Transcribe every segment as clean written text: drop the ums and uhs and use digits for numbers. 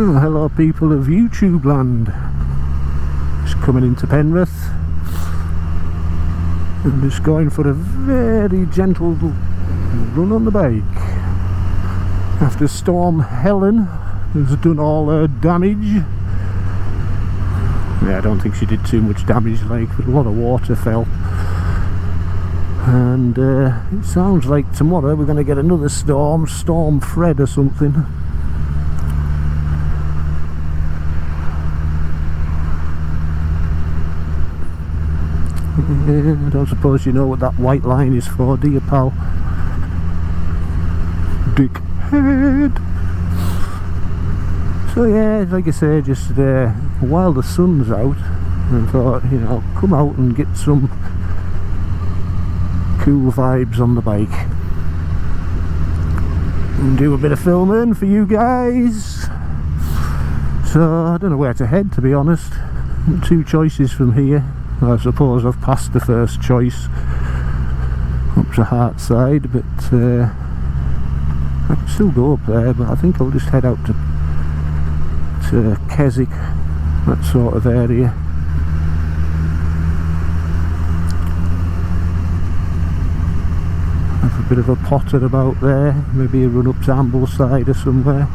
Oh, hello people of YouTube land. Just coming into Penrith. I'm just going for a very gentle run on the bike. After Storm Helen has done all her damage. Yeah, I don't think she did too much damage, like, but a lot of water fell. And it sounds like tomorrow we're going to get another storm, Storm Fred or something. I don't suppose you know what that white line is for, do you, pal? Dickhead! So yeah, like I say, just while the sun's out, I thought, you know, come out and get some cool vibes on the bike and do a bit of filming for you guys. So I don't know where to head, to be honest. Two choices from here. I suppose I've passed the first choice up to Hartside, but I can still go up there, but I think I'll just head out to Keswick, that sort of area. Have a bit of a potter about there, maybe a run up to Ambleside or somewhere.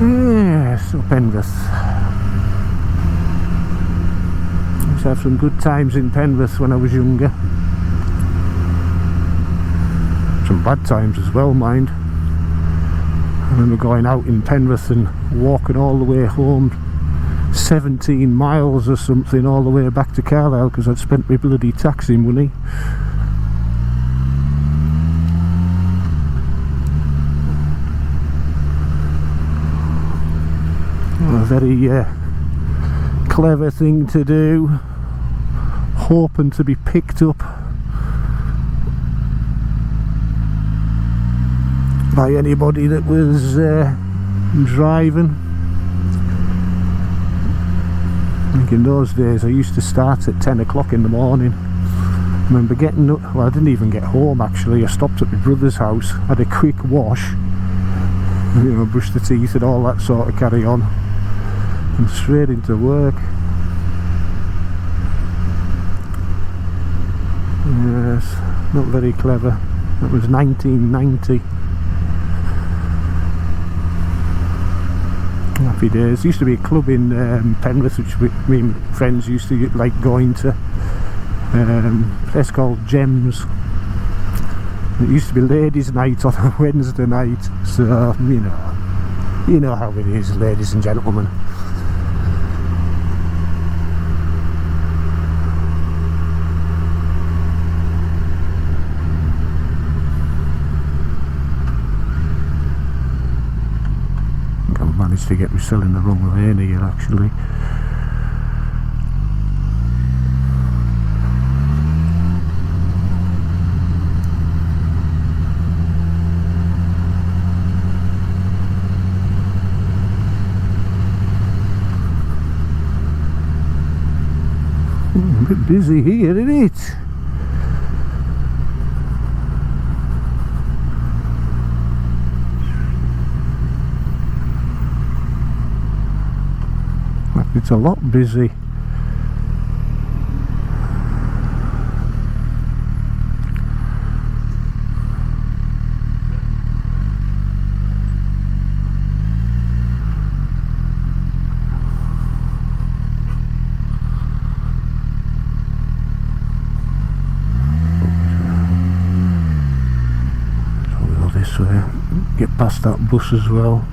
Yes, up Penrith. I used to have some good times in Penrith when I was younger. Some bad times as well, mind. I remember going out in Penrith and walking all the way home 17 miles or something all the way back to Carlisle because I'd spent my bloody taxi money. A very clever thing to do, hoping to be picked up by anybody that was driving. I think in those days I used to start at 10 o'clock in the morning. I remember getting up, well, I didn't even get home actually. I stopped at my brother's house, had a quick wash, you know, brushed the teeth and all that sort of carry on, and straight into work. Yes, not very clever. That was 1990. Happy days. Used to be a club in Penrith which me and friends used to like going to. A place called Gems. It used to be ladies' night on a Wednesday night, so you know how it is, ladies and gentlemen. Managed to get myself in the wrong lane here actually. A bit busy here, isn't it? It's a lot busy. So we'll go this way. get past that bus as well.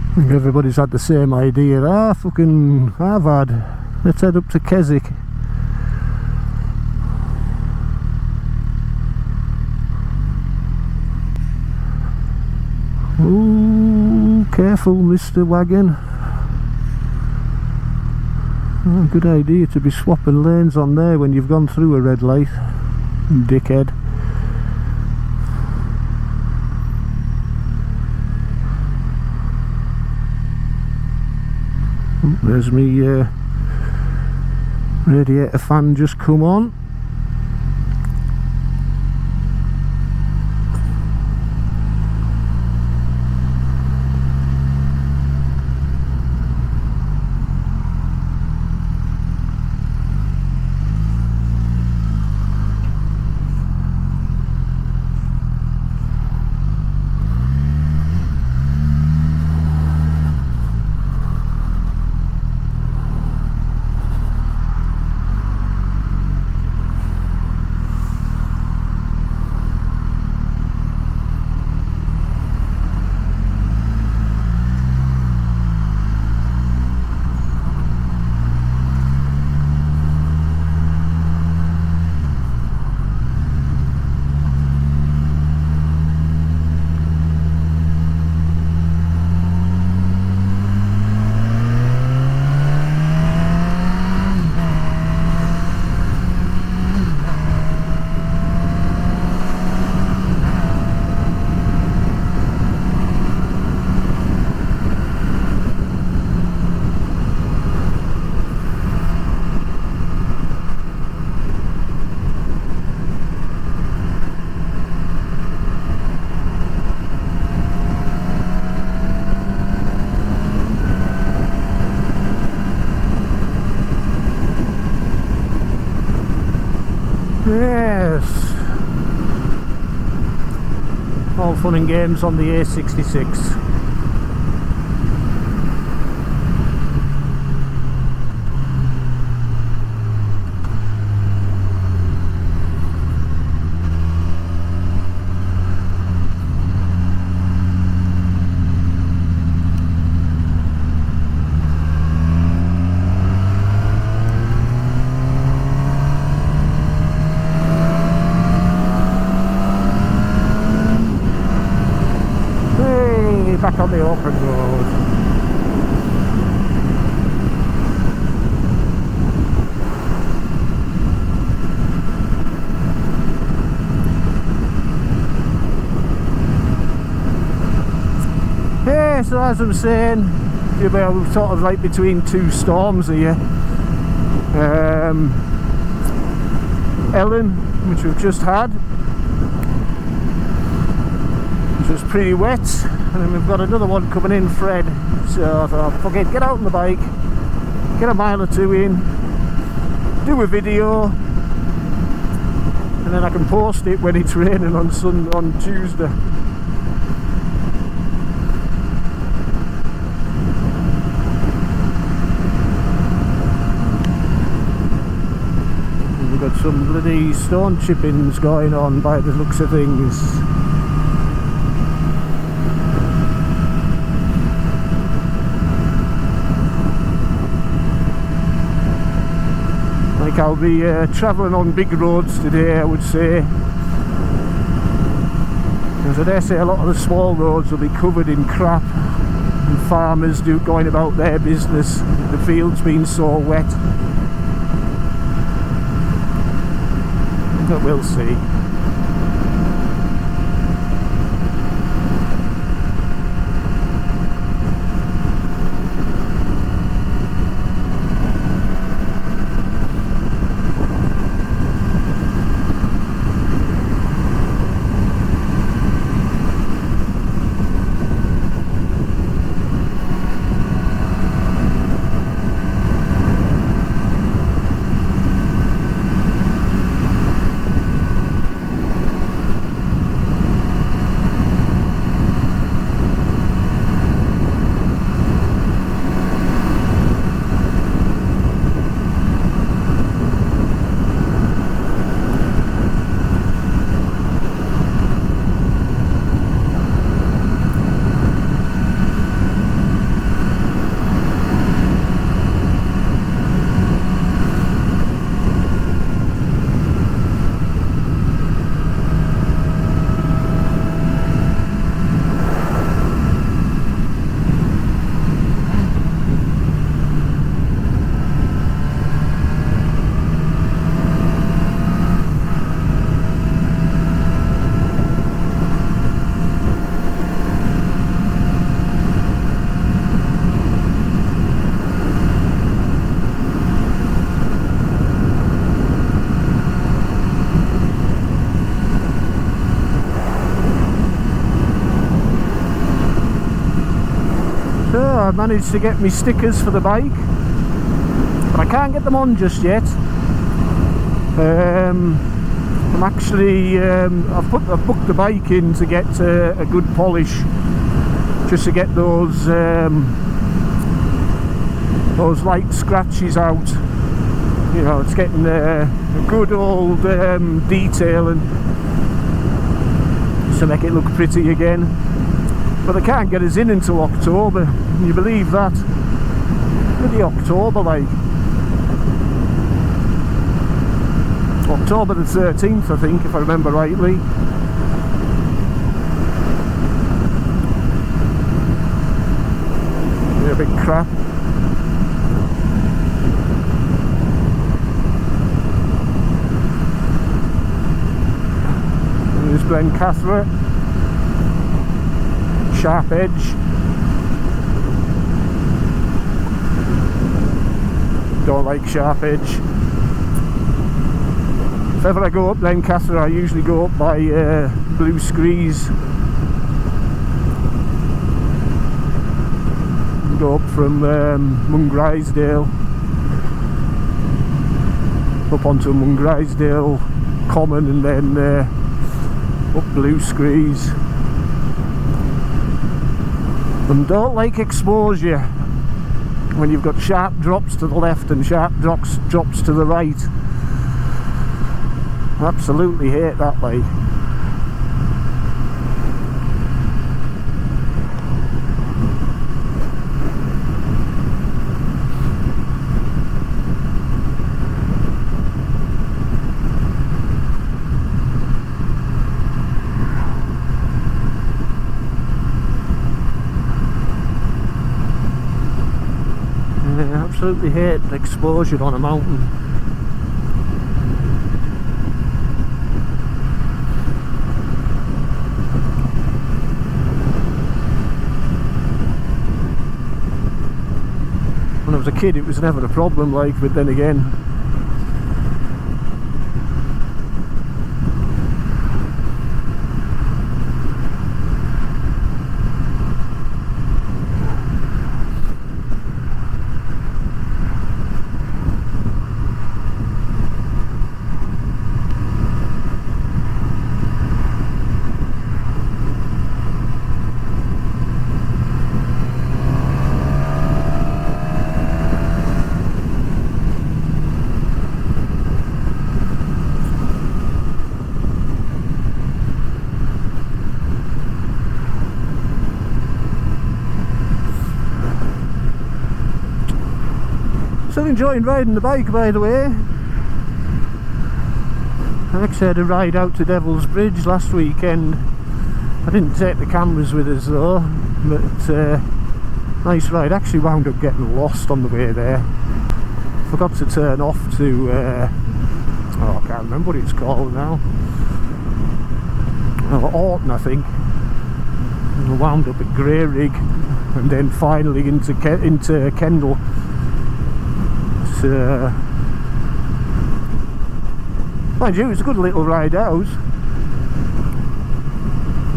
I think everybody's had the same idea. Fucking Harvard. Let's head up to Keswick. Ooh, careful, Mr. Wagon. Oh, good idea to be swapping lanes on there when you've gone through a red light, dickhead. There's me radiator fan just come on. Yes, all fun and games on the A66. Back on the open road. Yeah, so as I'm saying, we're sort of like between two storms here. Ellen, which we've just had, which was pretty wet. And then we've got another one coming in, Fred. So I thought, fuck it, get out on the bike, get a mile or two in, do a video, and then I can post it when it's raining on Tuesday. And we've got some bloody stone chippings going on by the looks of things. I'll be travelling on big roads today, I would say, because I dare say a lot of the small roads will be covered in crap and farmers going about their business, the fields being so wet. But we'll see. I managed to get me stickers for the bike, but I can't get them on just yet. I'm actually I've booked the bike in to get a good polish, just to get those light scratches out. You know, it's getting a good old detail and to make it look pretty again. But they can't get us in until October. Can you believe that? Bloody October, like. October the 13th, I think, if I remember rightly. Yeah, a bit crap. There's Glencathra. Sharp edge. Don't like sharp edge. If ever I go up Glencathra, I usually go up by Blue Screes. Go up from Mungrisdale up onto Mungrisdale Common and then up Blue Screes. And don't like exposure when you've got sharp drops to the left and sharp drops to the right. Absolutely hate that, like. Yeah, absolutely hate exposure on a mountain. When I was a kid, it was never a problem, like, but then again, still enjoying riding the bike, by the way. I actually had a ride out to Devil's Bridge last weekend. I didn't take the cameras with us though, but nice ride. Actually wound up getting lost on the way there. Forgot to turn off to oh, I can't remember what it's called now. Oh, Orton, I think. And I wound up at Greyrig and then finally into Kendal. Mind you, it was a good little ride out.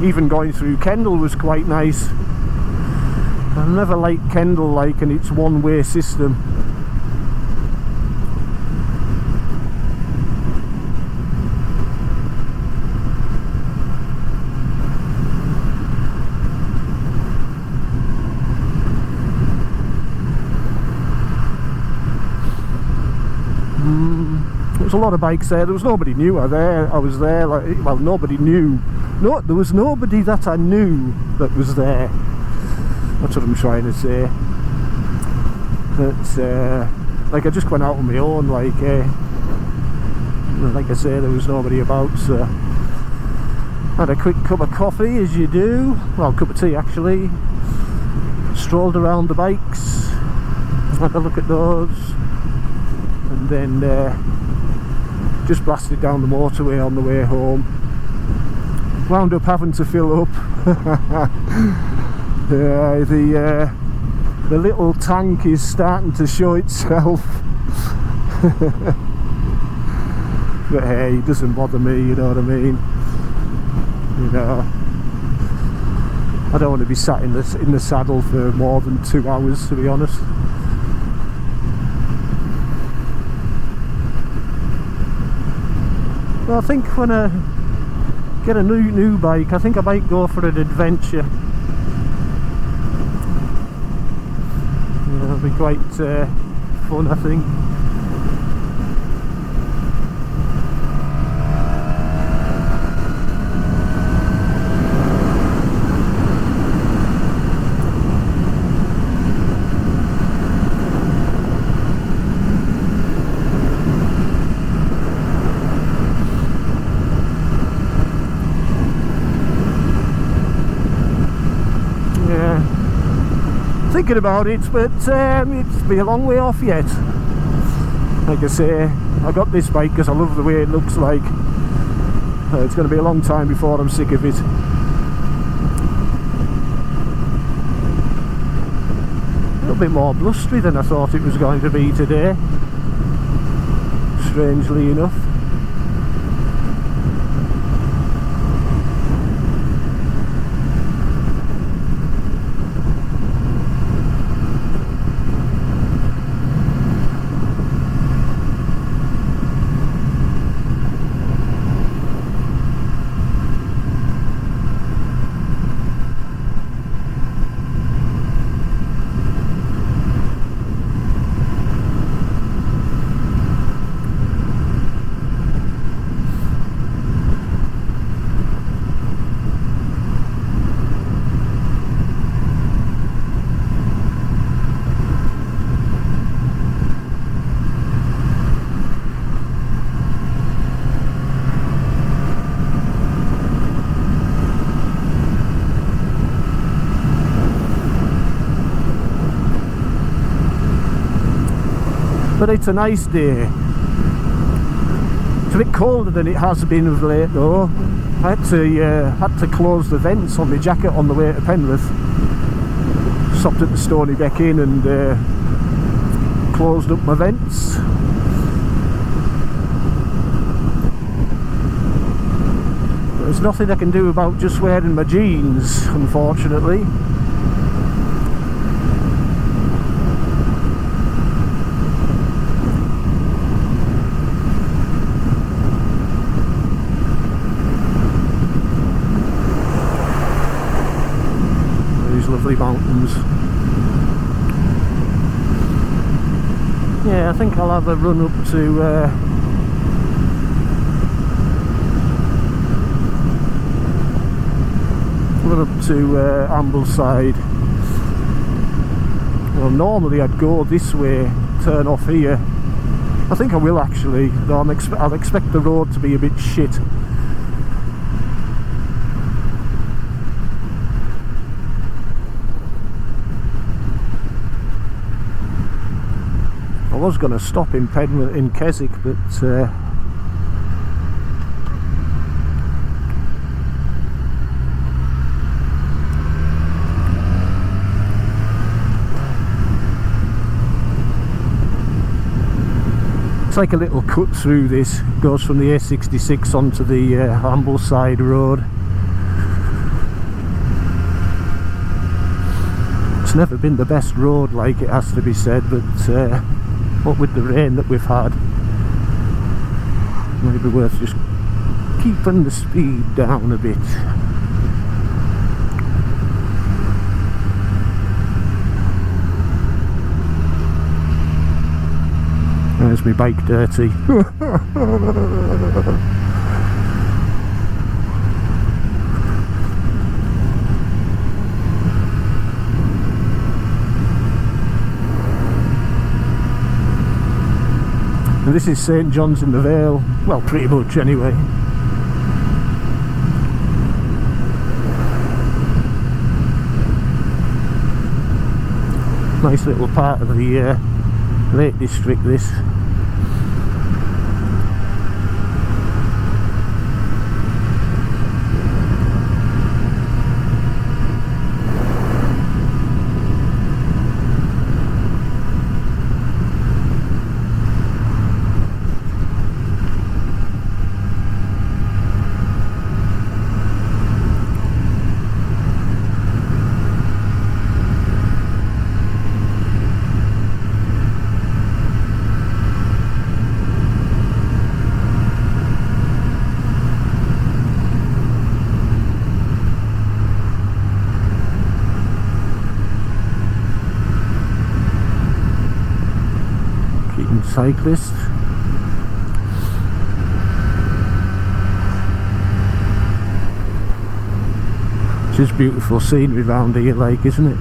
Even going through Kendal was quite nice. I never liked Kendal, like, and its one-way system. There was a lot of bikes there. There was nobody new there. I was there, like, well, nobody knew. No, there was nobody that I knew that was there. That's what I'm trying to say. But like, I just went out on my own. Like I say, there was nobody about. So had a quick cup of coffee, as you do. Well, cup of tea actually. Strolled around the bikes. Had a look at those, and then. Just blasted down the motorway on the way home. Wound up having to fill up. The little tank is starting to show itself. But hey, it doesn't bother me, you know what I mean? You know, I don't want to be sat in the saddle for more than 2 hours, to be honest. But I think when I get a new bike, I think I might go for an adventure. It'll be quite fun, I think. Thinking about it, but it's be a long way off yet. Like I say, I got this bike because I love the way it looks like. It's going to be a long time before I'm sick of it. A little bit more blustery than I thought it was going to be today, strangely enough. But it's a nice day. It's a bit colder than it has been of late though. I had to close the vents on my jacket on the way to Penrith. Stopped at the Stony Beck Inn and closed up my vents. But there's nothing I can do about just wearing my jeans, unfortunately. Lovely mountains. Yeah, I think I'll have a run up to Ambleside. Well, normally I'd go this way, turn off here. I think I will actually, though I'll expect the road to be a bit shit. I was going to stop in Penrith in Keswick, but it's like a little cut through this. It goes from the A66 onto the Ambleside road. It's never been the best road, like it has to be said, but what with the rain that we've had, maybe worth just keeping the speed down a bit. There's my bike dirty. And this is St John's in the Vale, well, pretty much anyway. Nice little part of the Lake District, this. cyclist. Just beautiful scenery round here, like, isn't it?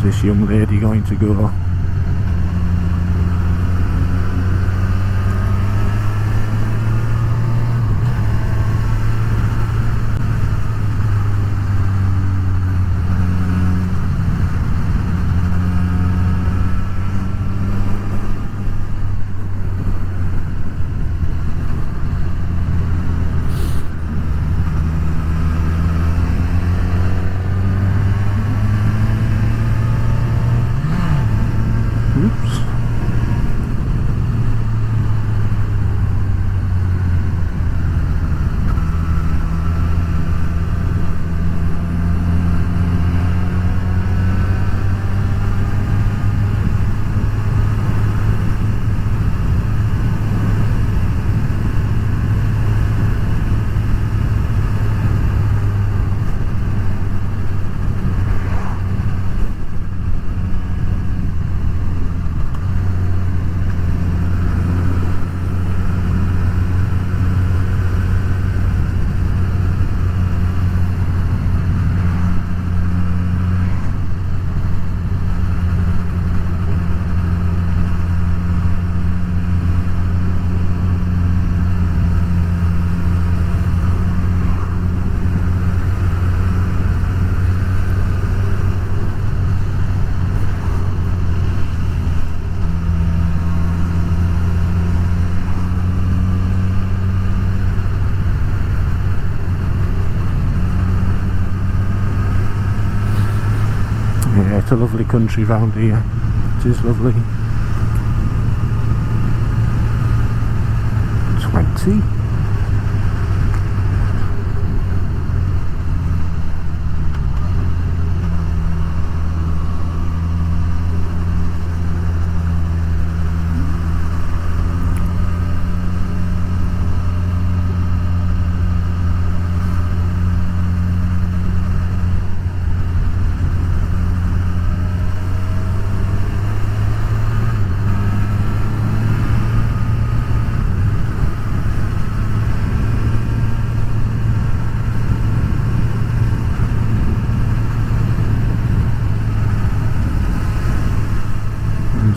This young lady going to go? Yeah, it's a lovely country round here. It is lovely. 20?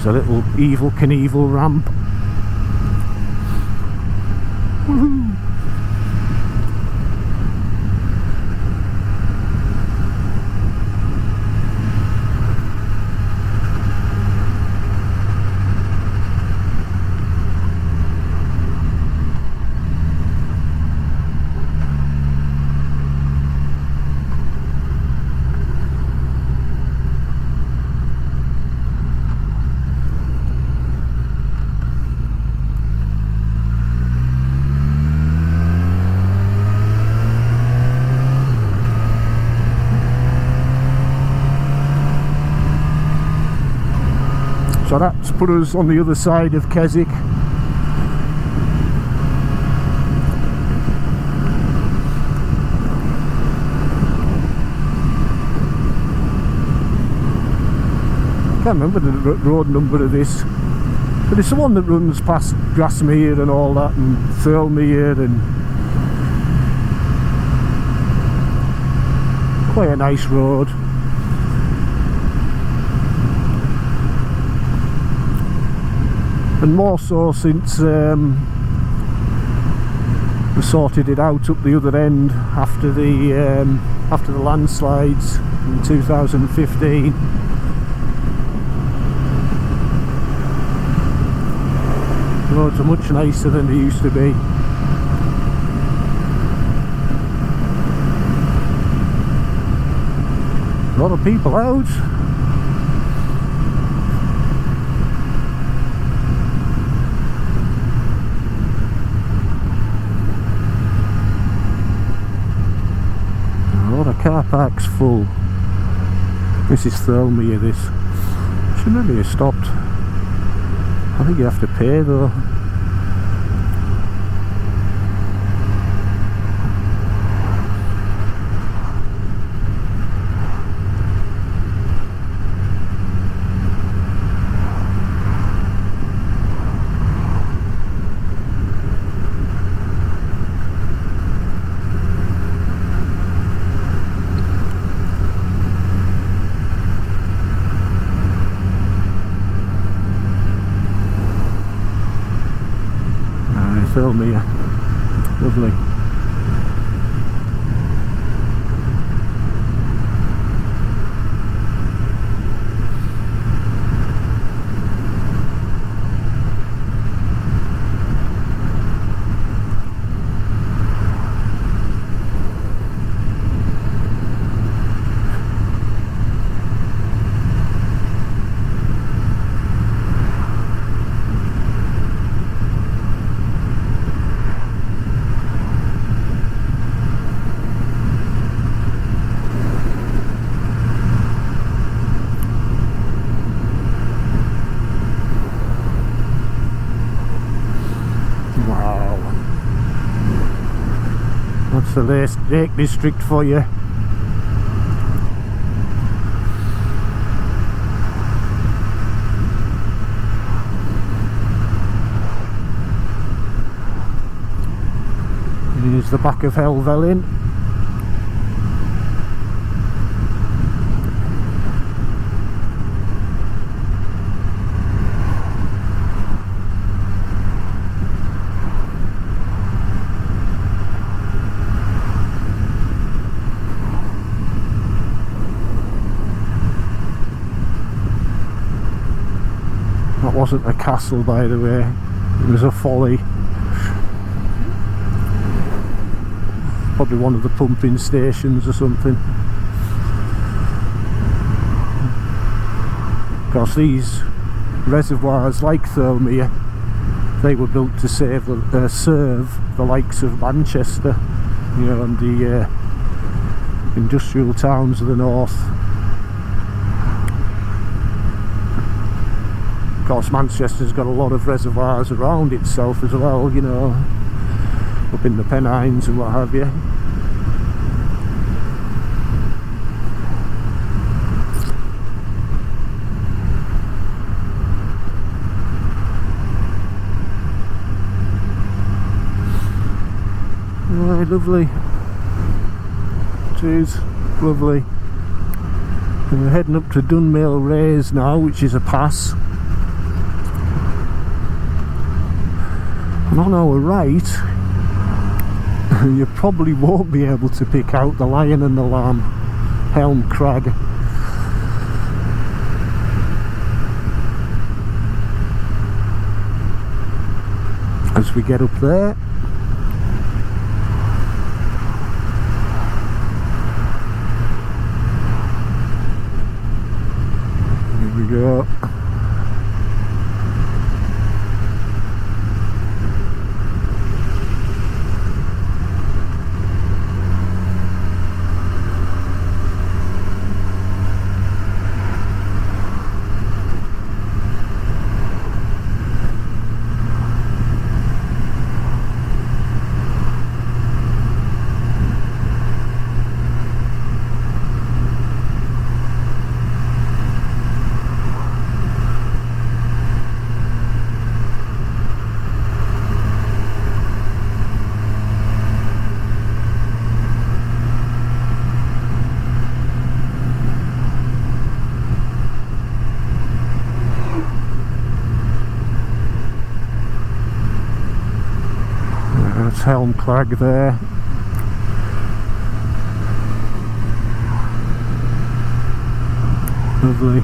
A little Evel Knievel ramp. Woohoo! So that's put us on the other side of Keswick. I can't remember the road number of this, but it's the one that runs past Grasmere and all that, and Thirlmere, and quite a nice road. And more so since we sorted it out up the other end after the landslides in 2015. Roads are much nicer than they used to be. A lot of people out. A lot of car parks full. This is Thirlmere, this. Should maybe have stopped. I think you have to pay though. Thirlmere, lovely. The Lake District for you. Here's the back of Vale. Wasn't a castle, by the way, it was a folly. Probably one of the pumping stations or something. Because these reservoirs, like Thirlmere, they were built to serve the likes of Manchester, you know, and the industrial towns of the north. Of course, Manchester's got a lot of reservoirs around itself as well, you know, up in the Pennines and what have you. Right, lovely. It is lovely. And we're heading up to Dunmail Raise now, which is a pass. And on our right, you probably won't be able to pick out the Lion and the Lamb, Helm Crag. As we get up there, here we go. Helm Crag there. Lovely.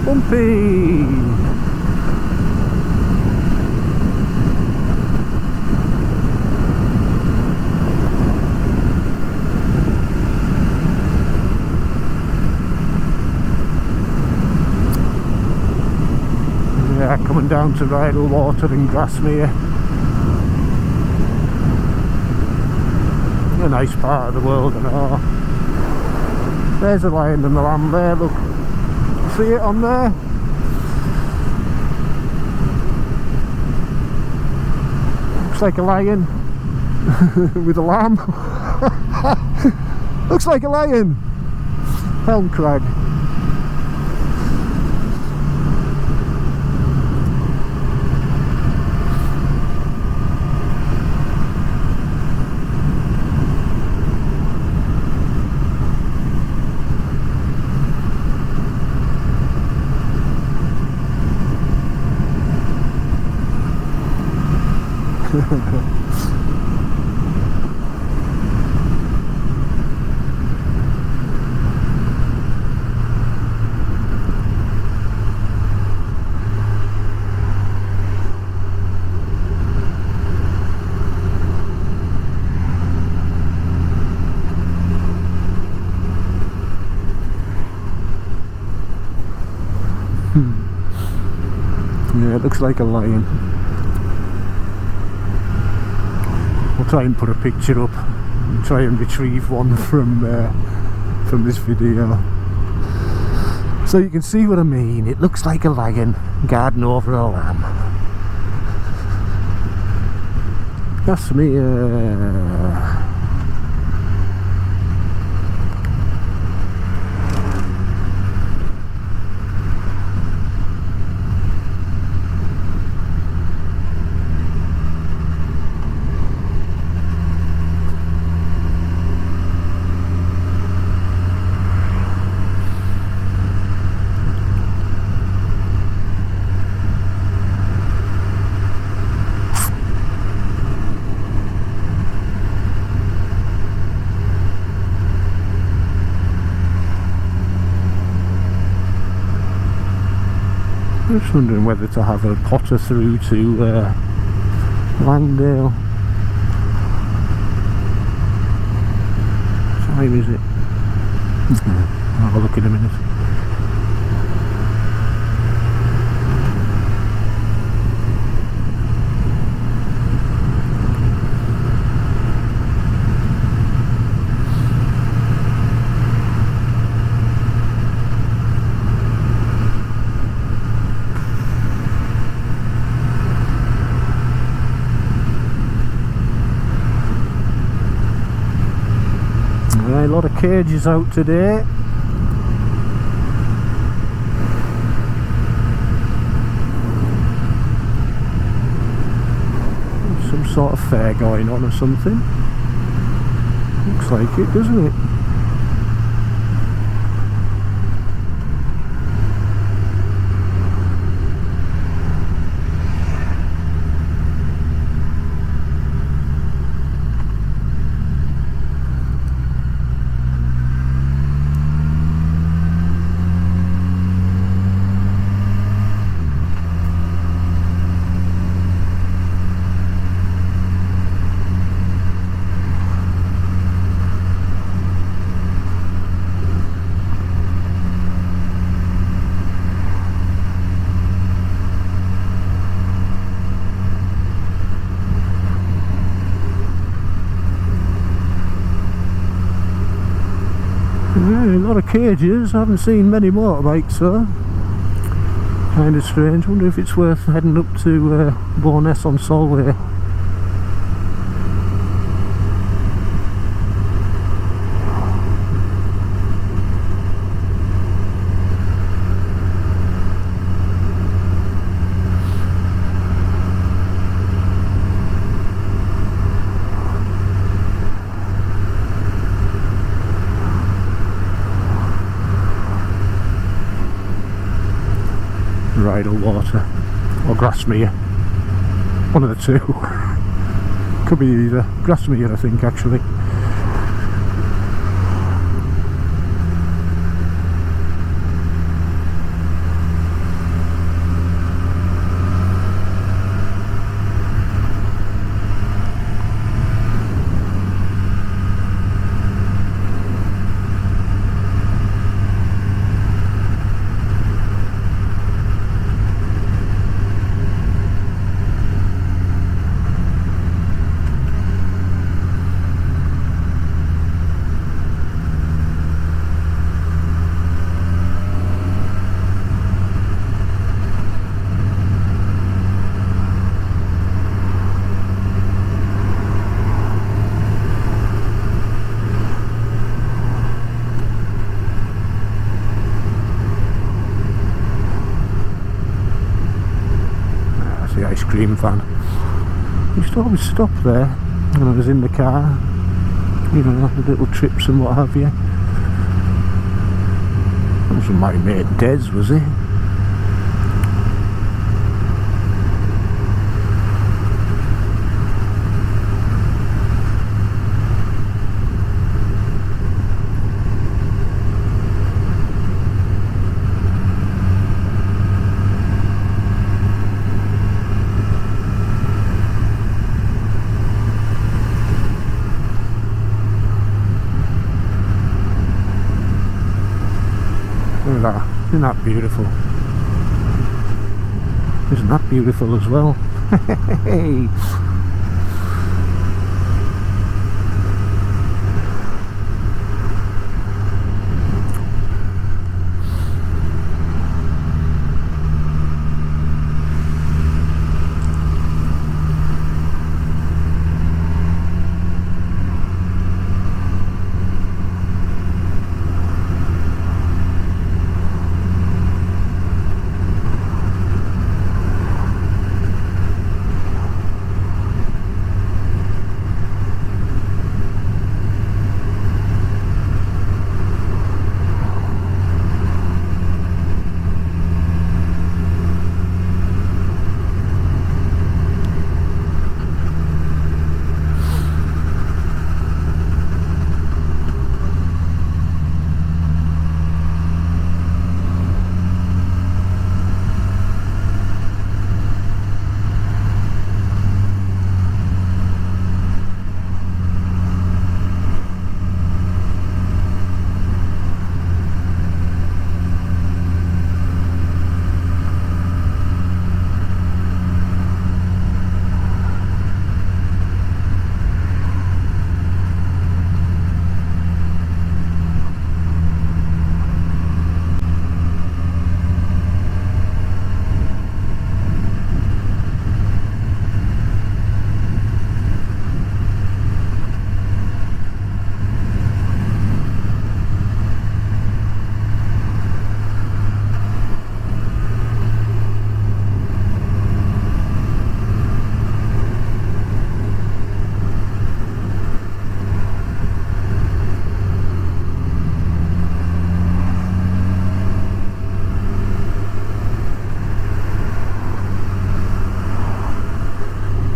Bumpy! Yeah, coming down to Rydal Water in Grasmere. A nice part of the world and all. There's a lion and the lamb there, look. See it on there? Looks like a lion with a lamb. Looks like a lion. Helm Crag. Yeah, it looks like a lion. I'll try and put a picture up and try and retrieve one from this video so you can see what I mean. It looks like a lion guarding over a lamb. Grasmere. I'm just wondering whether to have a potter through to Langdale. What time is it? I'll have a look in a minute. A lot of cages out today. Some sort of fair going on or something. Looks like it, doesn't it? lot of cages. I haven't seen many motorbikes though. Kind of strange. Wonder if it's worth heading up to Bowness on Solway. Rydal water or Grasmere, one of the two. Could be either. Grasmere, I think, actually. Ice cream van. I used to always stop there when I was in the car, you know, the little trips and what have you. That was my mate Des, was he? Isn't that beautiful? Isn't that beautiful as well? Hey.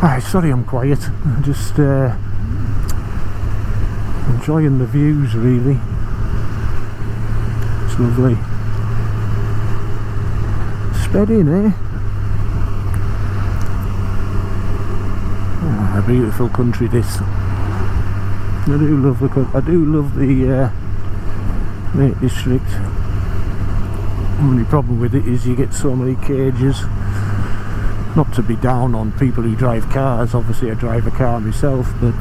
Hi, sorry I'm quiet. I'm just enjoying the views, really. It's lovely. Sped in, eh? Ah, a beautiful country this. I do love the Lake District. The only problem with it is you get so many cages. Not to be down on people who drive cars, obviously I drive a car myself, but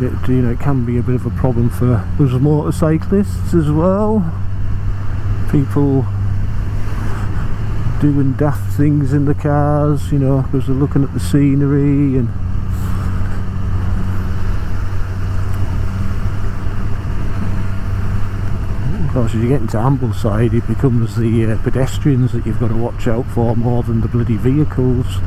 and it can be a bit of a problem for us motorcyclists as well. People doing daft things in the cars, because they're looking at the scenery, and of course as you get into Ambleside it becomes the pedestrians that you've got to watch out for more than the bloody vehicles.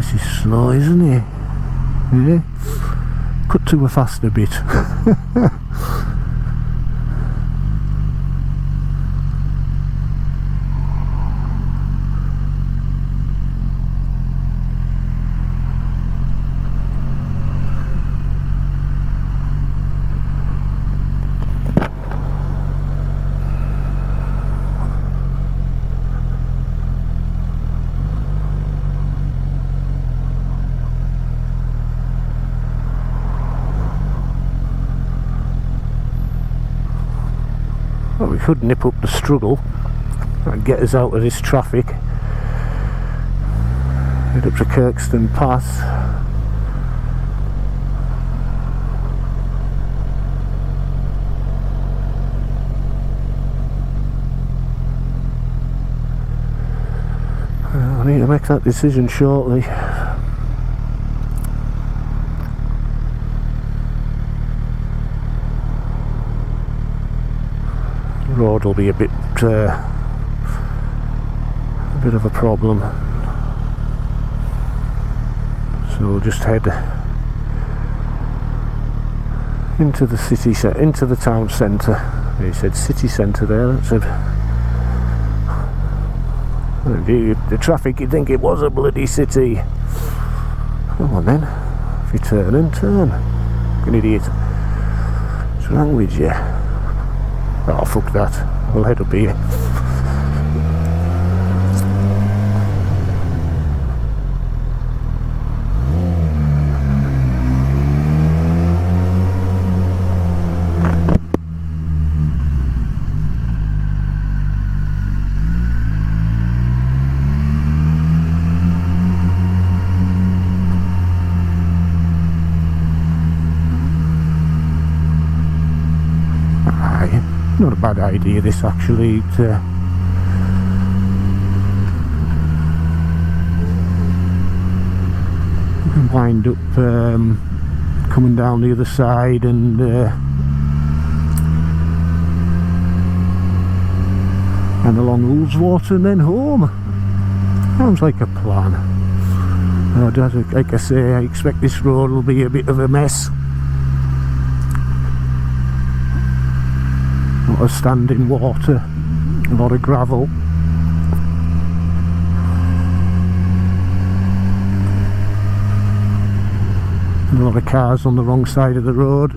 This is slow, isn't it? Yeah. Cut to a faster bit. Well, we could nip up the struggle and get us out of this traffic. Head up to Kirkstone Pass. I need to make that decision shortly. Road will be a bit of a problem, so we'll just head into the city, into the town centre. He said city centre there. It said the traffic. You'd think it was a bloody city. Come on then, if you turn and turn, like an idiot. What's wrong with you? Oh, fuck that. We'll head up here. Not a bad idea this actually. You can wind up coming down the other side and along Ullswater and then home. Sounds like a plan. Like I say, I expect this road will be a bit of a mess. A lot of standing water, a lot of gravel. And a lot of cars on the wrong side of the road.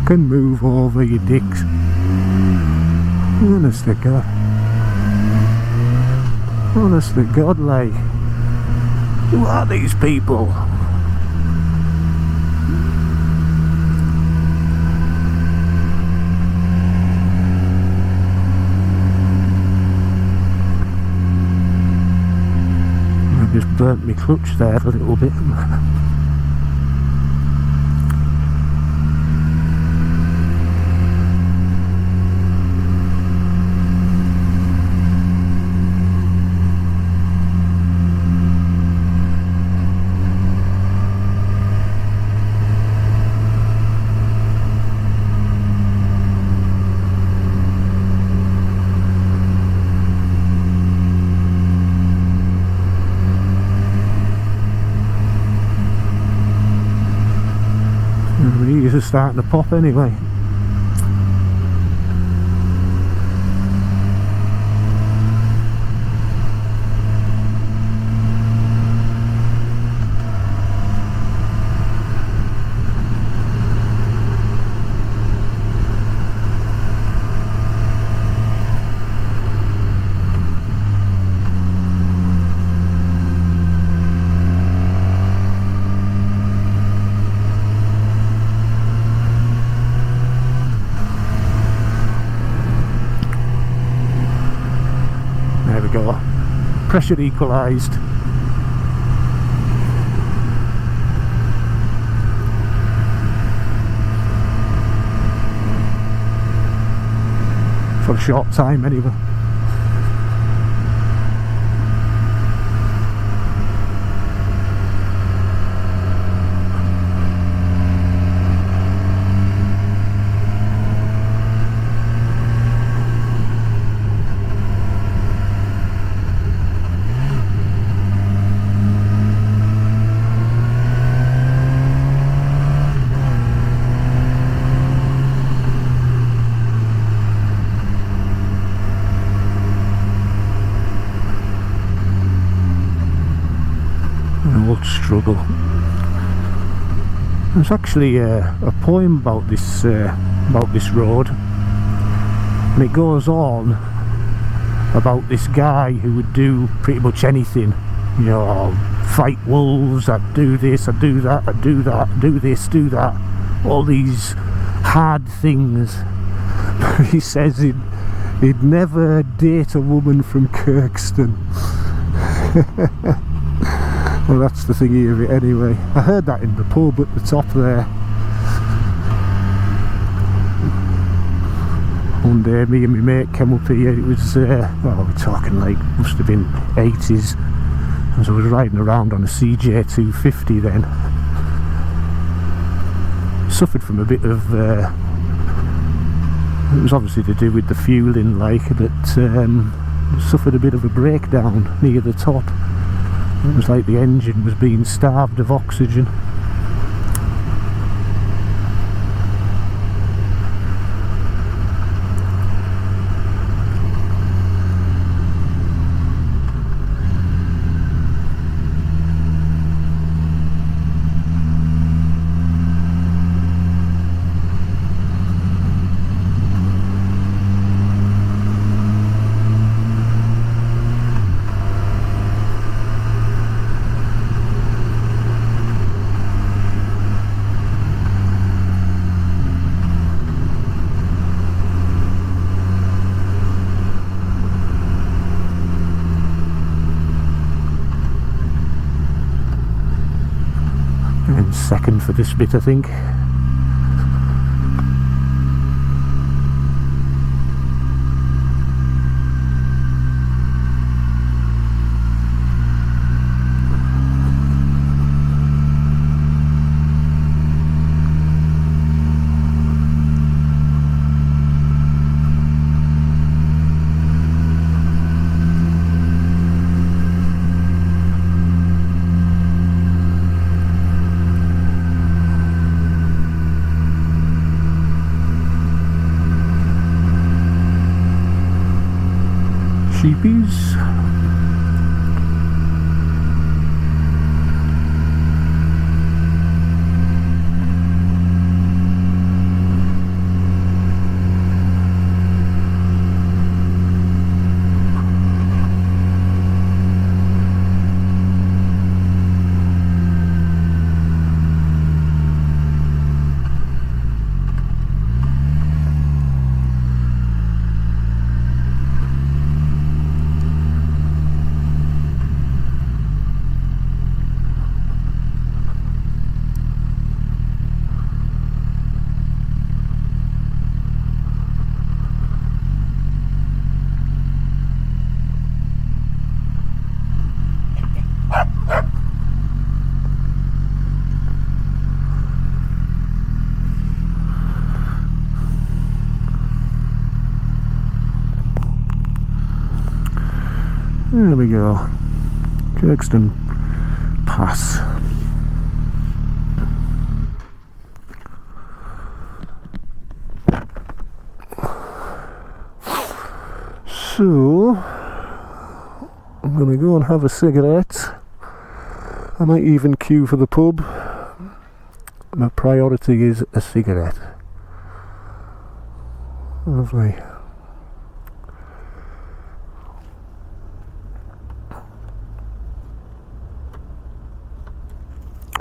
Fucking move over, you dicks. Honest to God. Honest to God, like, who are these people? I just burnt my clutch there a little bit. These are starting to pop anyway. Pressure equalised. For a short time anyway. Struggle. There's actually a poem about this road, and it goes on about this guy who would do pretty much anything. You know, I'll fight wolves, I'd do this, I'd do that, I'd do that, I'd do this, do that, all these hard things. He says he'd never date a woman from Kirkstone. Well, that's the thingy of it anyway. I heard that in the pub at the top there. One day me and my mate came up here. It was, well, we're talking like, must have been 80s. As I was riding around on a CJ250 then. Suffered from a bit of, it was obviously to do with the fueling, like, that suffered a bit of a breakdown near the top. It was like the engine was being starved of oxygen. Second for this bit, I think. Sheepies. There we go. Kirkstone Pass. So I'm going to go and have a cigarette. I might even queue for the pub. My priority is a cigarette. Lovely.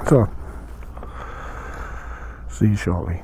So, see you shortly.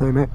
Hey mate.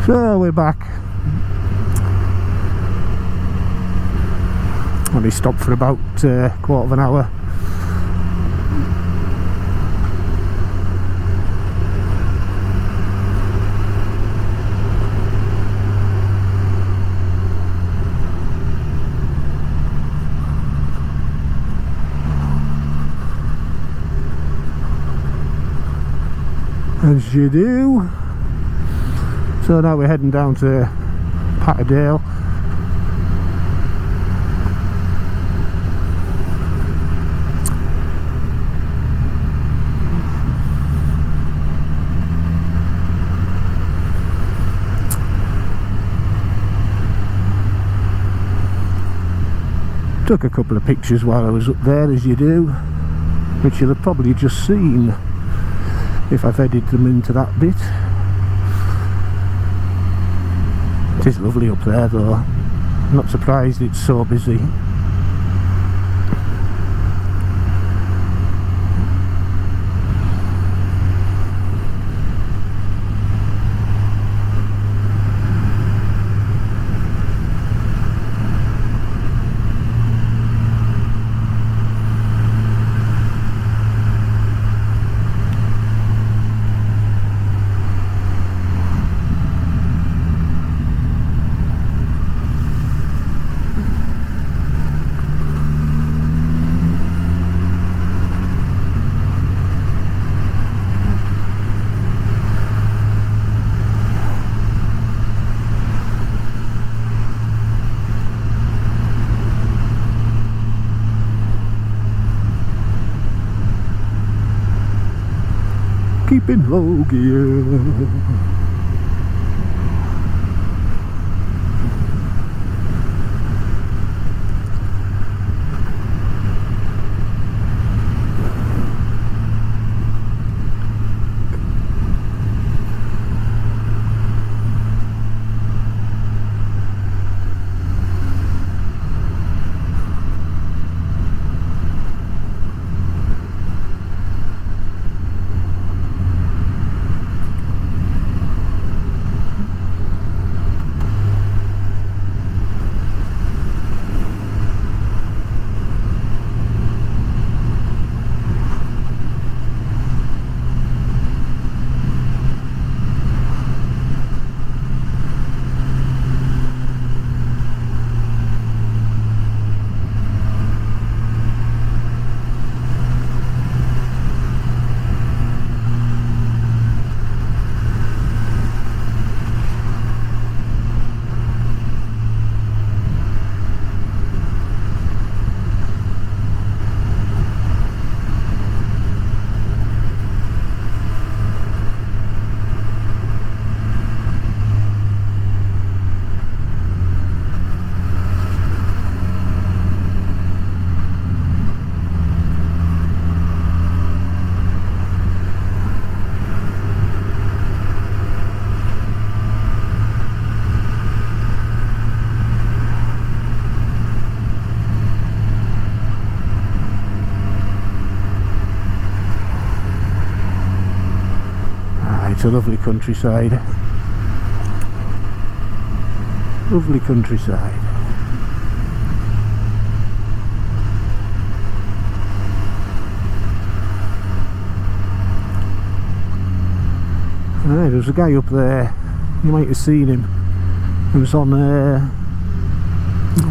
So we're back. Only stopped for about a quarter of an hour. As you do. So now we're heading down to Patterdale. Took a couple of pictures while I was up there, as you do, which you'll have probably just seen if I've edited them into that bit. It is lovely up there though. I'm not surprised it's so busy. Keeping low gear. It's a lovely countryside. Lovely countryside. Right, there's a guy up there, you might have seen him. He was on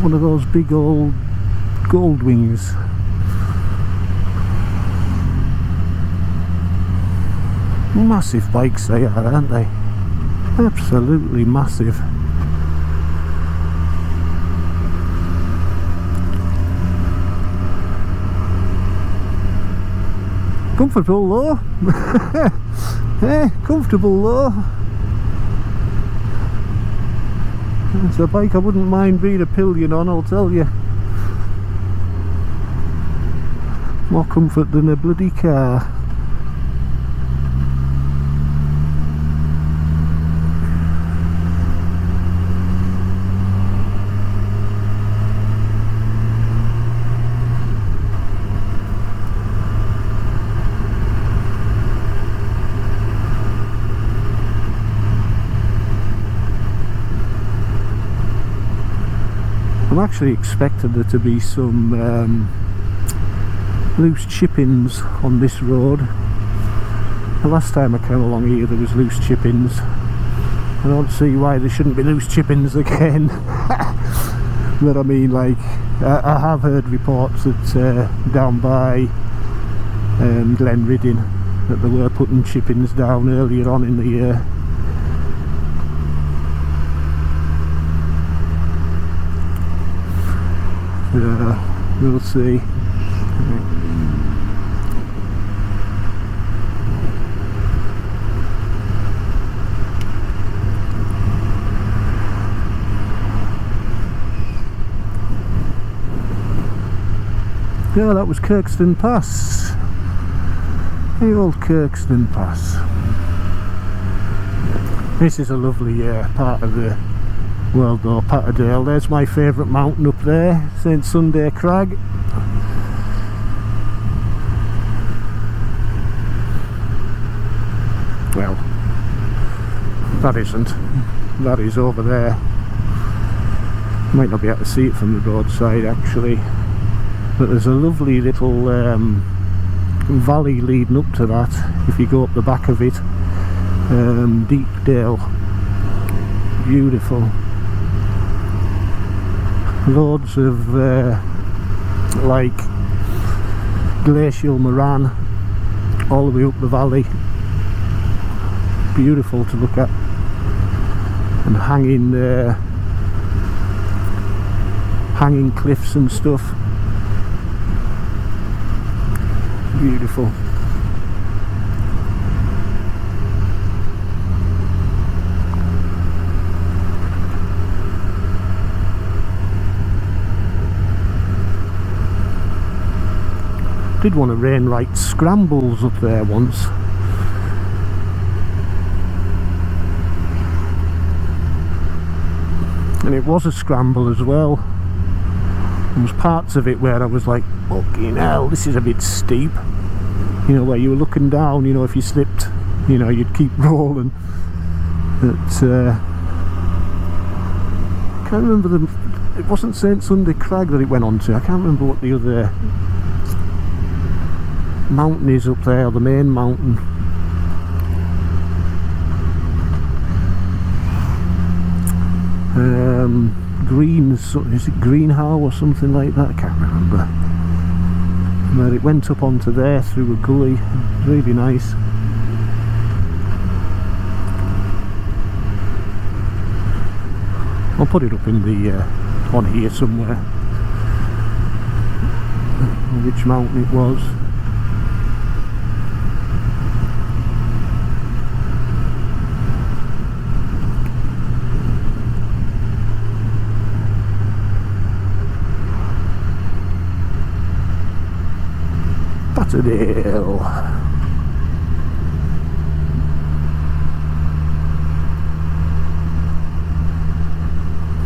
one of those big old gold wings. Massive bikes they are, aren't they? Absolutely massive. Comfortable though. Yeah, comfortable though. It's a bike I wouldn't mind being a pillion on, I'll tell you. More comfort than a bloody car. I'm actually expecting there to be some loose chippings on this road. The last time I came along here there was loose chippings. I don't see why there shouldn't be loose chippings again. But I mean, like, I have heard reports that down by Glenridding that they were putting chippings down earlier on in the year. We'll see. Yeah, that was Kirkstone Pass. The old Kirkstone Pass. This is a lovely part of the world though, Patterdale. There's my favourite mountain up there, St Sunday Crag. Well, that isn't. That is over there. You might not be able to see it from the roadside actually, but there's a lovely little valley leading up to that if you go up the back of it. Deep Dale. Beautiful. Loads of like glacial moraine all the way up the valley. Beautiful to look at, and hanging cliffs and stuff. Beautiful. Did one of Rainwright's scrambles up there once. And it was a scramble as well. There was parts of it where I was like, fucking hell, this is a bit steep. You know, where you were looking down, you know, if you slipped, you know, you'd keep rolling. But can't remember it wasn't St Sunday Crag that it went on to. I can't remember what the other mountain is up there, the main mountain. Greens, is it Greenhow or something like that? I can't remember. But it went up onto there through a gully. Really nice. I'll put it up in the on here somewhere, which mountain it was. Patterdale.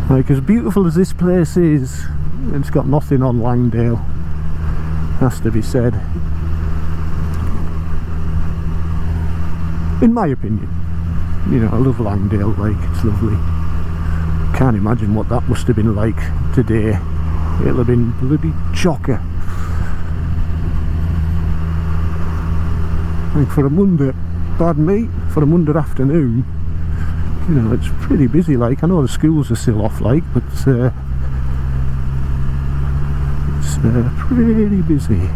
Like, as beautiful as this place is, it's got nothing on Langdale, has to be said. in my opinion. You know, I love Langdale Lake, it's lovely. Can't imagine what that must have been like today. It'll have been bloody chocker. And for a Monday, pardon me, for a Monday afternoon, you know, it's pretty busy. Like, I know the schools are still off, like, but it's pretty busy.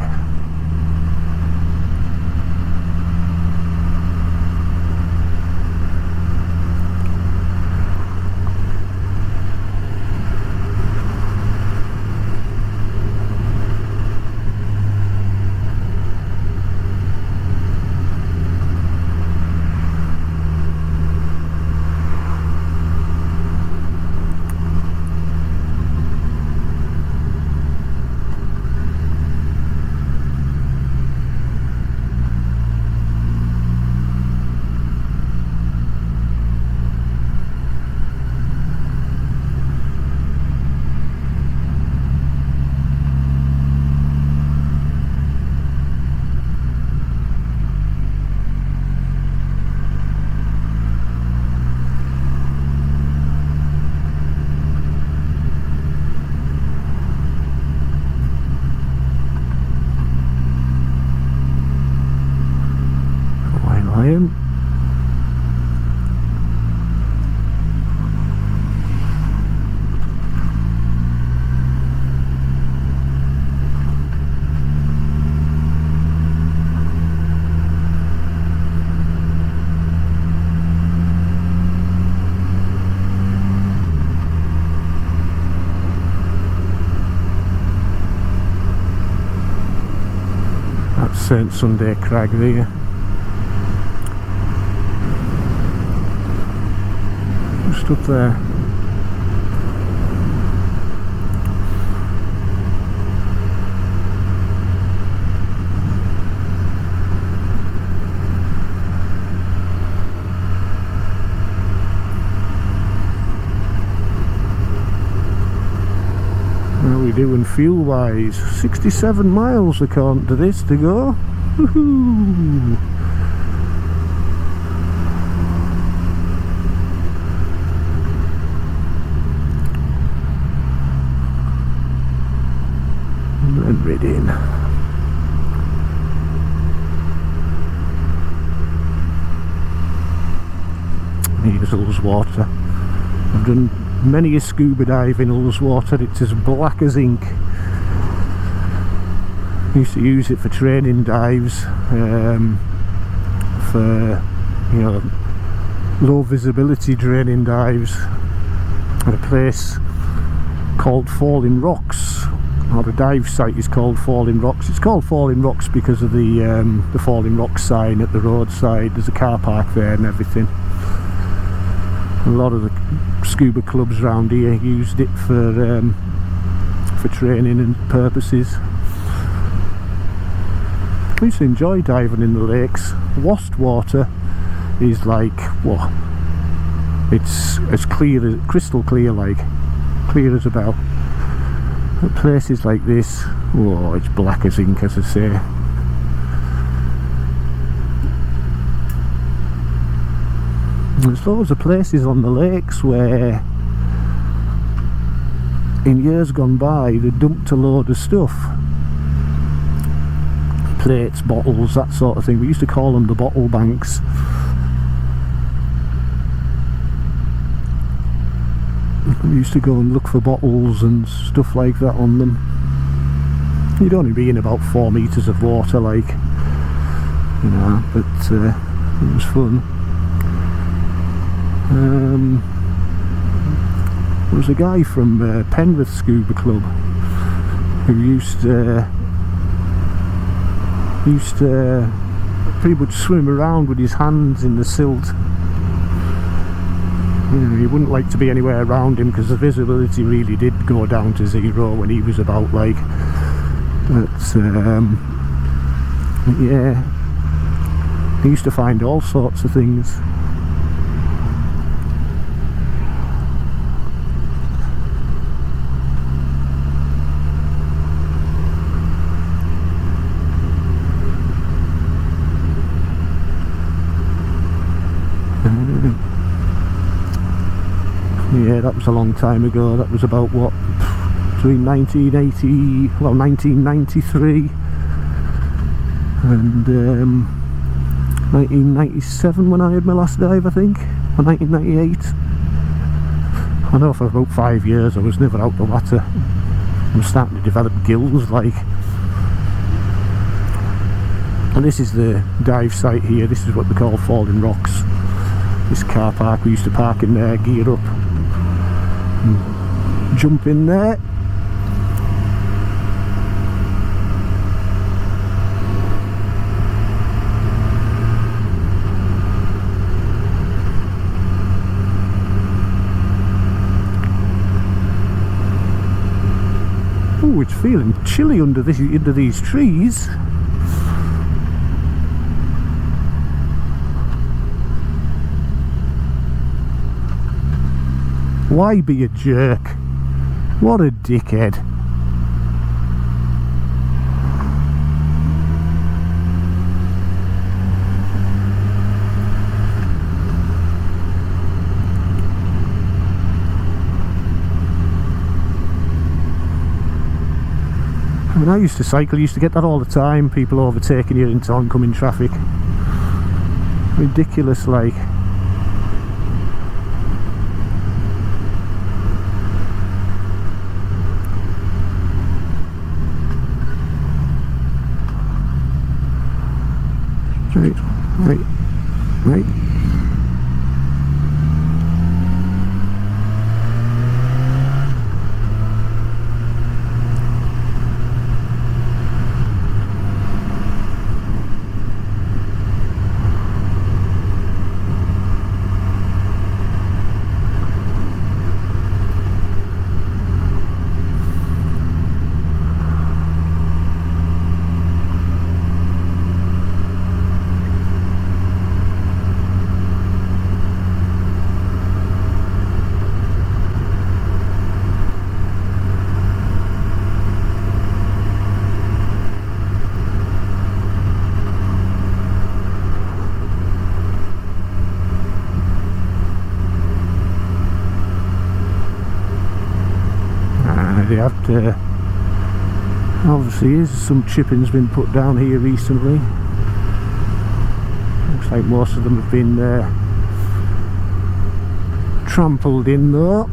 Lion. That's St Sunday Crag there. Just up there. How are we doing fuel wise? 67 miles according to this to go. Woohoo! Glenridding. Here's Ullswater. I've done many a scuba dive in Ullswater. It's as black as ink. I used to use it for training dives, for, you know, low visibility training dives at a place called Falling Rocks. Or the dive site is called Falling Rocks. It's called Falling Rocks because of the Falling Rocks sign at the roadside. There's a car park there and everything. A lot of the scuba clubs around here used it for training and purposes. I used to enjoy diving in the lakes. Wastwater is like, what? It's as clear as crystal clear, like clear as a bell. At places like this, oh, it's black as ink, as I say. There's loads of places on the lakes where in years gone by they dumped a load of stuff, plates, bottles, that sort of thing. We used to call them the bottle banks. We used to go and look for bottles and stuff like that on them. You'd only be in about 4 metres of water, like, you know, but it was fun. There was a guy from Penrith Scuba Club who used to pretty much swim around with his hands in the silt. You know, you wouldn't like to be anywhere around him because the visibility really did go down to zero when he was about, like. But yeah, he used to find all sorts of things. Yeah, that was a long time ago. That was about what, between 1993 and 1997 when I had my last dive, I think, or 1998. I know for about 5 years I was never out the water. I'm starting to develop gills, like. And this is the dive site here. This is what they call Falling Rocks. This car park, we used to park in there, gear up, and jump in there. Oh, it's feeling chilly under these trees. Why be a jerk? What a dickhead. I mean, I used to cycle, used to get that all the time, people overtaking you into oncoming traffic. Ridiculous, like. Right. They have to, obviously some chipping's been put down here recently. Looks like most of them have been trampled in though.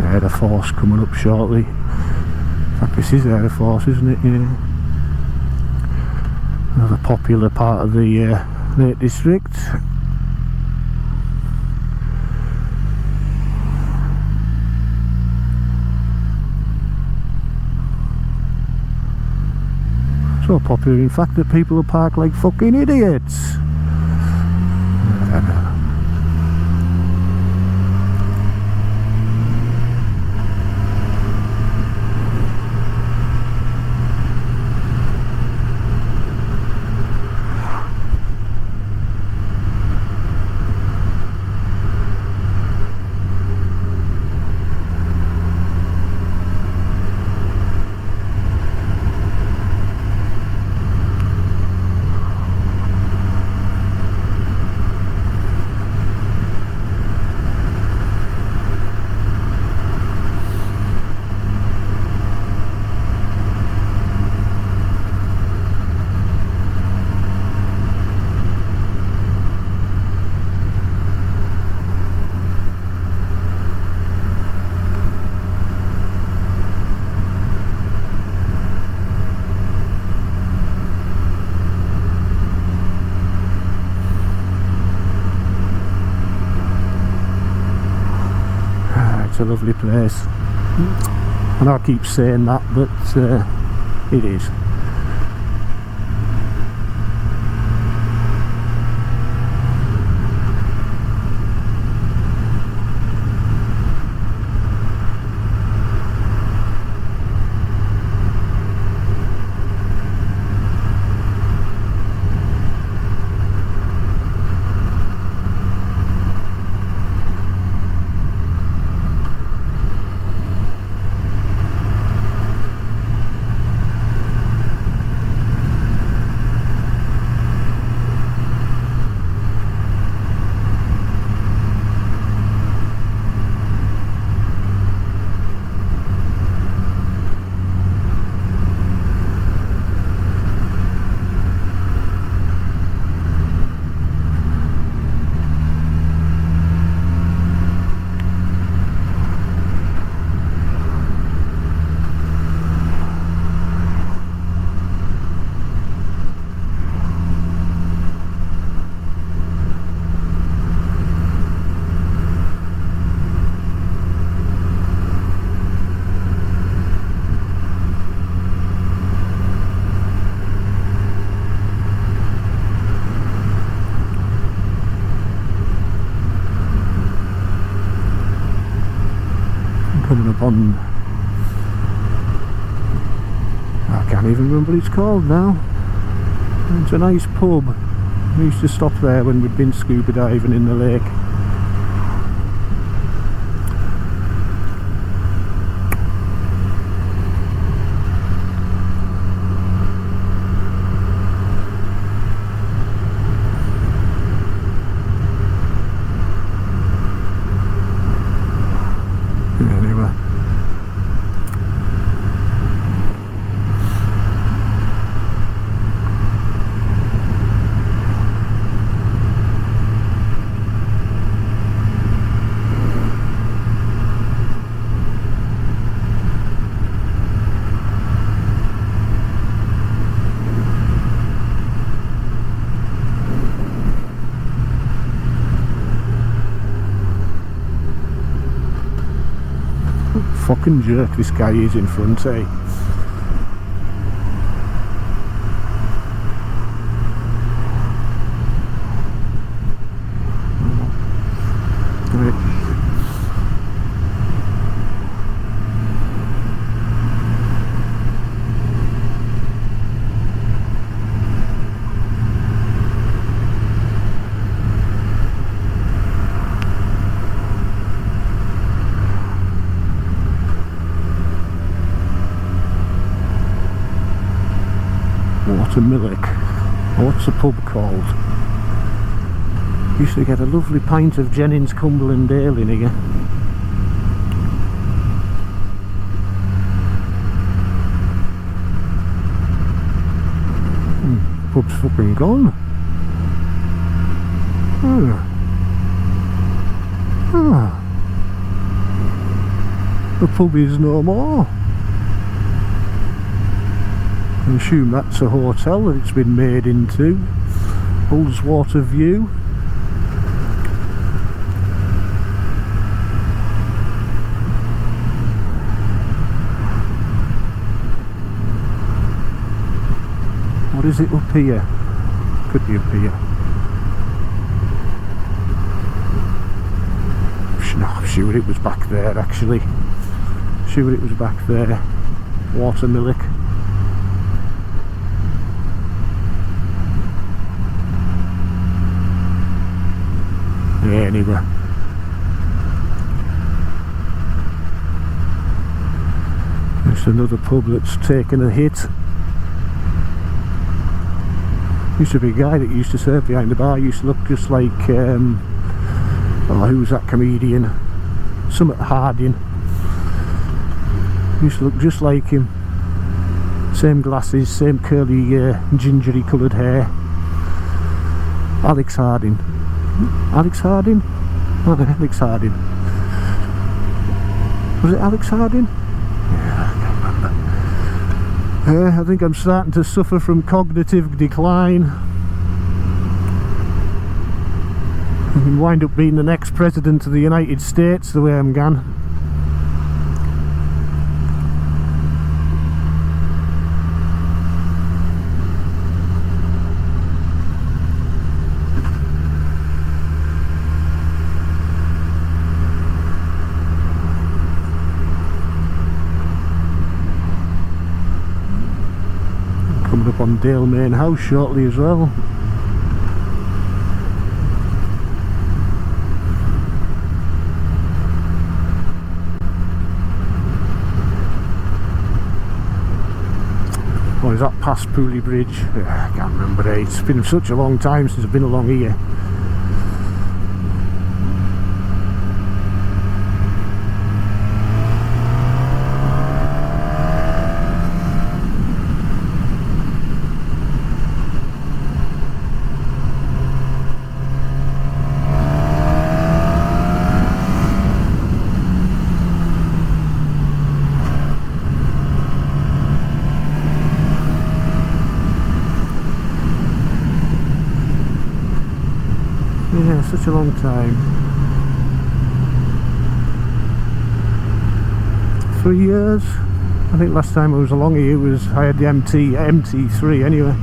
Air Force coming up shortly. In fact, this is Air Force, isn't it? Yeah. Another popular part of the Lake District. So popular, in fact, that people will park like fucking idiots. a lovely place. And I keep saying that, but it is. Coming up on, I can't even remember what it's called now. It's a nice pub. We used to stop there when we'd been scuba diving in the lake. Fucking jerk this guy is in front, eh? Watermillick. What's the pub called? Used to get a lovely pint of Jennings Cumberland Ale in here. Pub's fucking gone. The pub is no more. I assume that's a hotel that it's been made into. Ullswater View. What is it up here? Could be up here. No, I'm sure it was back there actually. Sure it was back there. Watermillick. Yeah, anyway. There's another pub that's taken a hit. Used to be a guy that used to serve behind the bar, used to look just like oh, who's that comedian? Summit Harding. Used to look just like him. Same glasses, same curly gingery coloured hair. Alex Harding. Alex Harding? Oh, Alex Harding. Was it Alex Harding? Yeah, I can't remember. I think I'm starting to suffer from cognitive decline. I can wind up being the next president of the United States the way I'm going. Coming up on Dale Main House shortly as well. Or is that past Pooley Bridge? I can't remember. It's been such a long time since I've been along here. Yeah, such a long time. 3 years. I think last time I was along here I had the MT3 anyway.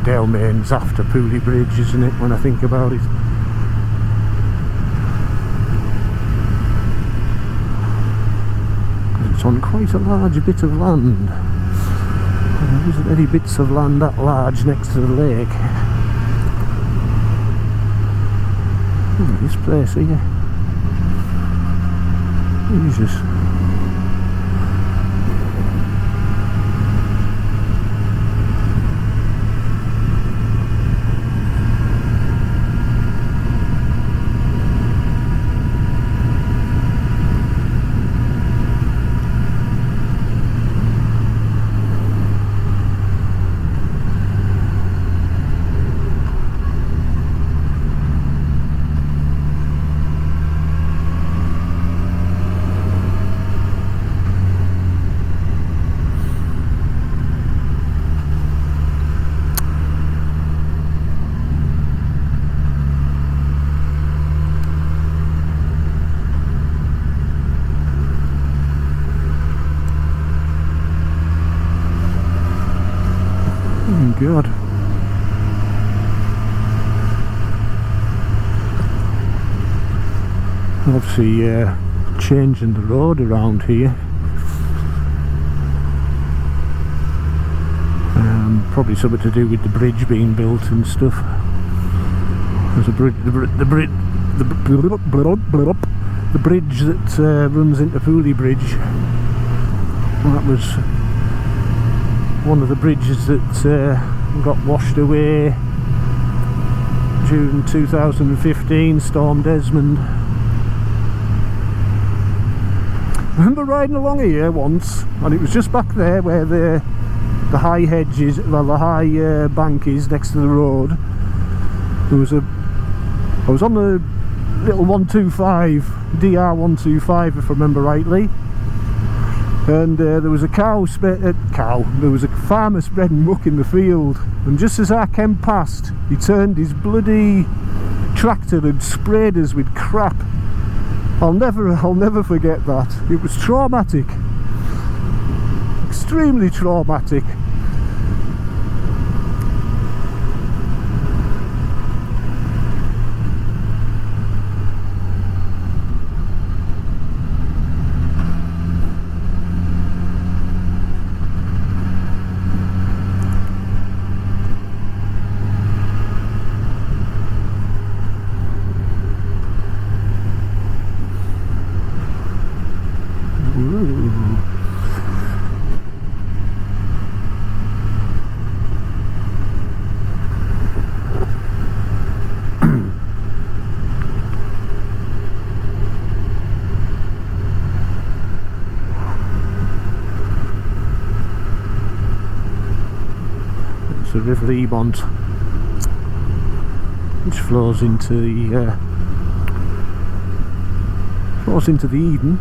Dale Main's after Pooley Bridge, isn't it, when I think about it? It's on quite a large bit of land. There isn't any bits of land that large next to the lake. This place here. Jesus. God. Obviously changing the road around here. Probably something to do with the bridge being built and stuff. There's a bridge, the bridge that runs into Pooley Bridge. Well, that was one of the bridges that got washed away June 2015, Storm Desmond. I remember riding along here once, and it was just back there where the high hedges, well, the high bank is next to the road. There was I was on the little 125, DR125 if I remember rightly, and there was a there was a farmer spreading muck in the field, and just as I came past, he turned his bloody tractor and sprayed us with crap. I'll never forget that. It was traumatic, extremely traumatic. The River Ebont, which flows into the Eden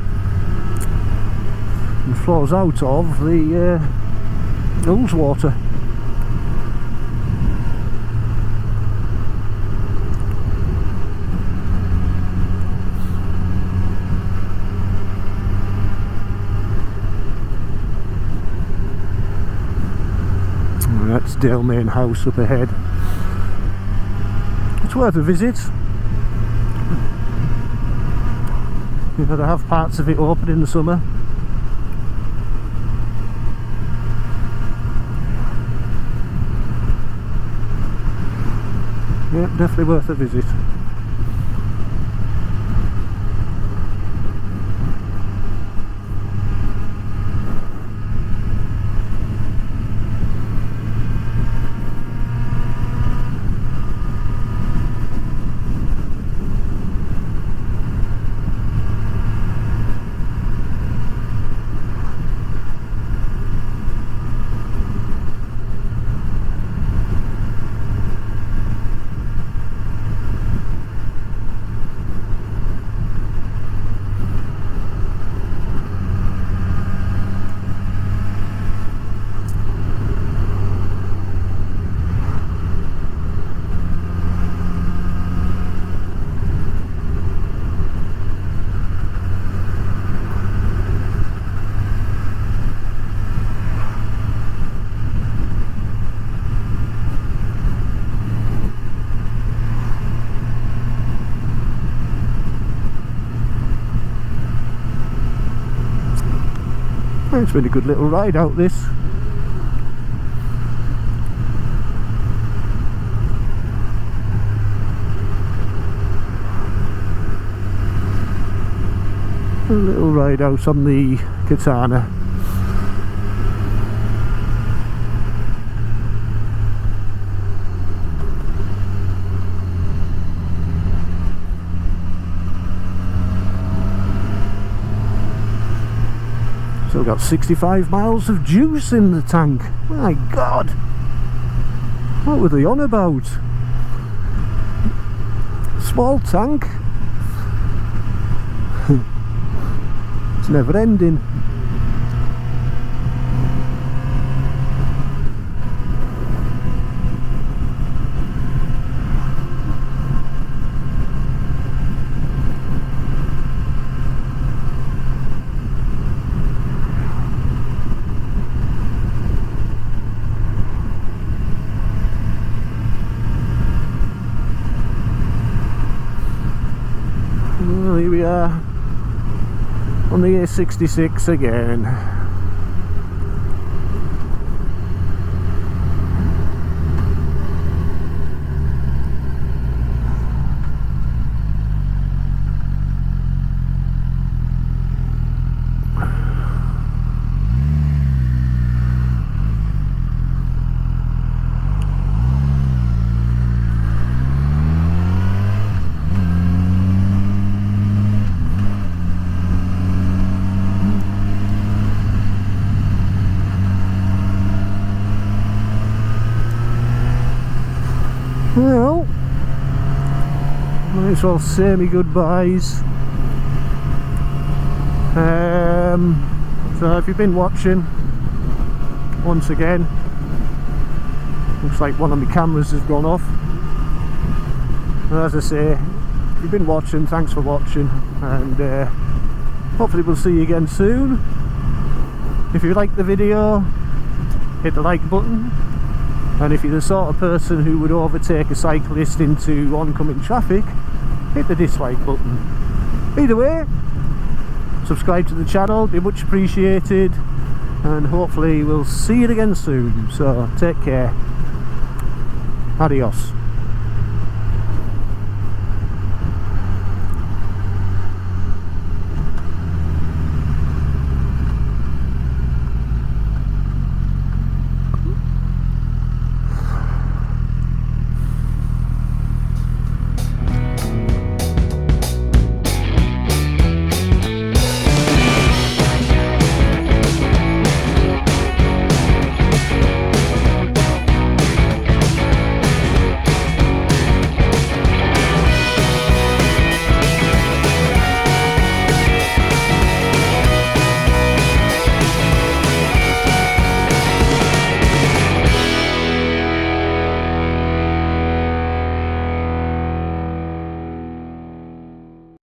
and flows out of the Ullswater. Thirlmere main house up ahead. It's worth a visit. You know, they have parts of it open in the summer. Yeah, definitely worth a visit. It's been a good little ride out this. A little ride out on the Katana. Still got 65 miles of juice in the tank. My God, what were they on about? Small tank. It's never ending. Well, here we are on the A66 again. Well, might as well say me goodbyes. So if you've been watching, once again, looks like one of my cameras has gone off. And as I say, if you've been watching, thanks for watching, and hopefully we'll see you again soon. If you like the video, hit the like button. And if you're the sort of person who would overtake a cyclist into oncoming traffic, hit the dislike button. Either way, subscribe to the channel, be much appreciated, and hopefully we'll see you again soon. So take care. Adios.